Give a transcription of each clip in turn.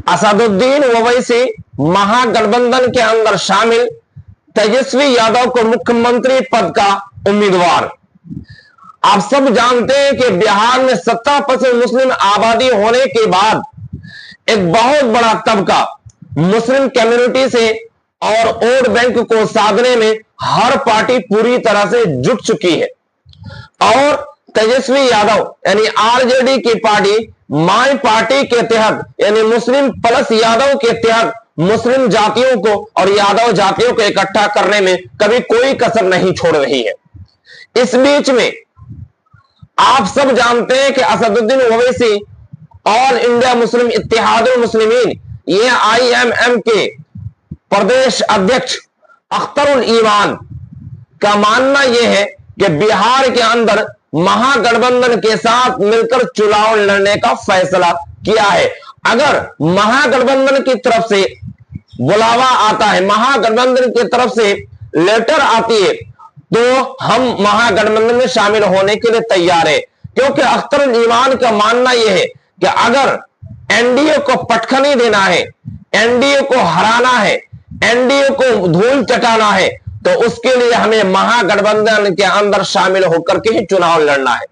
असदुद्दीन ओवैसी महागठबंधन के अंदर शामिल, तेजस्वी यादव को मुख्यमंत्री पद का उम्मीदवार। आप सब जानते हैं कि बिहार में 70% मुस्लिम आबादी होने के बाद एक बहुत बड़ा तबका मुस्लिम कम्युनिटी से और वोट बैंक को साधने में हर पार्टी पूरी तरह से जुट चुकी है। और तेजस्वी यादव यानी आरजेडी की पार्टी माई पार्टी के तहत यानी मुस्लिम प्लस यादव के तहत मुस्लिम जातियों को और यादव जातियों को इकट्ठा करने में कभी कोई कसर नहीं छोड़ रही है। इस बीच में आप सब जानते हैं कि Asaduddin Owaisi all India Muslim Ittehadul Muslimeen ये आईएमएम के प्रदेश अध्यक्ष अख्तरुल ईमान का मानना यह है कि बिहार के अंदर महागठबंधन के साथ मिलकर चुनाव लड़ने का फैसला किया है। अगर महागठबंधन की तरफ से बुलावा आता है, महागठबंधन की तरफ से लेटर आती है, तो हम महागठबंधन में शामिल होने के लिए तैयार है। क्योंकि अख्तरुल ईमान का मानना यह है कि अगर एनडीए को पटखनी देना है, एनडीए को हराना है, एनडीए को धूल चटाना है, तो उसके लिए हमें महागठबंधन के अंदर शामिल होकर के ही चुनाव लड़ना है।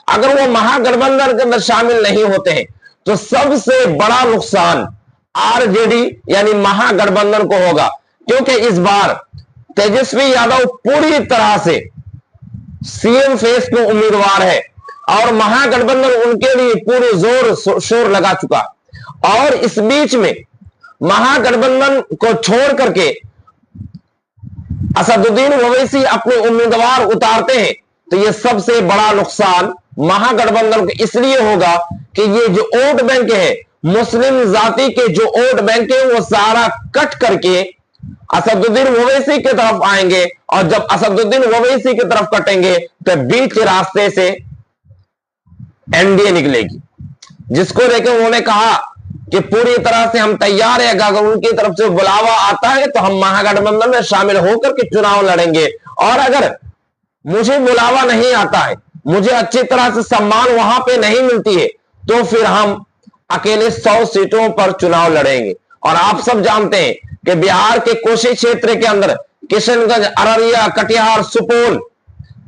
अगर वो महागठबंधन के अंदर शामिल नहीं होते हैं तो सबसे बड़ा नुकसान आरजेडी यानी महागठबंधन को होगा। क्योंकि इस बार तेजस्वी यादव पूरी तरह से सीएम फेस के उम्मीदवार है और महागठबंधन उनके लिए पूरे जोर शोर लगा चुका। और इस बीच में महागठबंधन को छोड़ करके असदुद्दीन ओवैसी अपने उम्मीदवार उतारते हैं तो यह सबसे बड़ा नुकसान महागठबंधन को इसलिए होगा कि ये जो वोट बैंक है, मुस्लिम जाति के जो वोट बैंक है, वो सारा कट करके असदुद्दीन ओवैसी की तरफ आएंगे। और जब असदुद्दीन ओवैसी की तरफ कटेंगे तो बीच रास्ते से एनडीए निकलेगी, जिसको लेकर उन्होंने कहा कि पूरी तरह से हम तैयार हैं। अगर उनकी तरफ से बुलावा आता है तो हम महागठबंधन में शामिल होकर के चुनाव लड़ेंगे। और अगर मुझे बुलावा नहीं आता है, मुझे अच्छी तरह से सम्मान वहां पे नहीं मिलती है, तो फिर हम अकेले 100 सीटों पर चुनाव लड़ेंगे। और आप सब जानते हैं कि बिहार के कोसी क्षेत्र के अंदर किशनगंज, अररिया, कटिहार, सुपौल,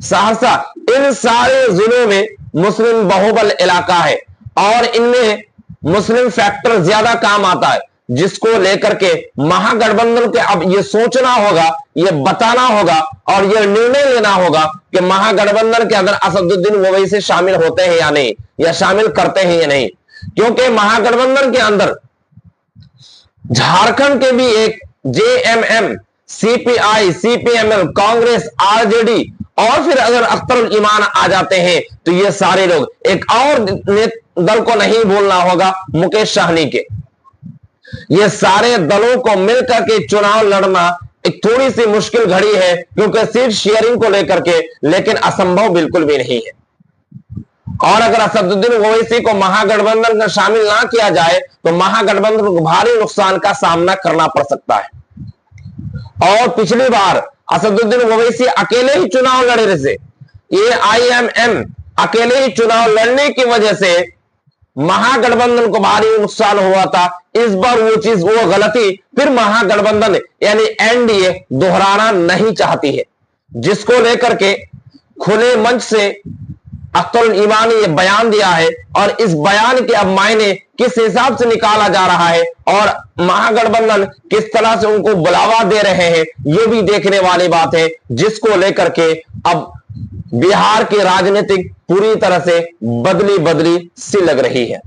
सहरसा, इन सारे जिलों में मुस्लिम बहुबल इलाका है और इनमें मुस्लिम फैक्टर ज्यादा काम आता है, जिसको लेकर के महागठबंधन के अब ये सोचना होगा, ये बताना होगा और ये निर्णय लेना होगा कि महागठबंधन के अंदर असदुद्दीन ओवैसी शामिल होते हैं या नहीं, या शामिल करते हैं या नहीं। क्योंकि महागठबंधन के अंदर झारखंड के भी एक JMM, CPI, CPML, Congress, RJD और फिर अगर अख्तरुल ईमान आ जाते हैं तो ये सारे लोग, एक और दल को नहीं बोलना होगा, मुकेश सहनी के, ये सारे दलों को मिलकर के चुनाव लड़ना एक थोड़ी सी मुश्किल घड़ी है। क्योंकि सीट शेयरिंग को लेकर के, लेकिन असंभव बिल्कुल भी नहीं है। और अगर असदुद्दीन ओवैसी को महागठबंधन में शामिल ना किया जाए तो महागठबंधन को भारी नुकसान का सामना करना पड़ सकता है। और पिछली बार असदुद्दीन ओवैसी अकेले ही चुनाव लड़े रहे थे, ये आईएमएम अकेले ही चुनाव लड़ने की वजह से महागठबंधन को भारी नुकसान हुआ था। इस बार वो चीज, वो गलती फिर महागठबंधन यानी एनडीए दोहराना नहीं चाहती है, जिसको लेकर के खुले मंच से अख्तरुल ईमान ने यह बयान दिया है। और इस बयान के अब मायने किस हिसाब से निकाला जा रहा है और महागठबंधन किस तरह से उनको बुलावा दे रहे हैं, यह भी देखने वाली बात है, जिसको लेकर के अब बिहार की राजनीतिक पूरी तरह से बदली सी लग रही है।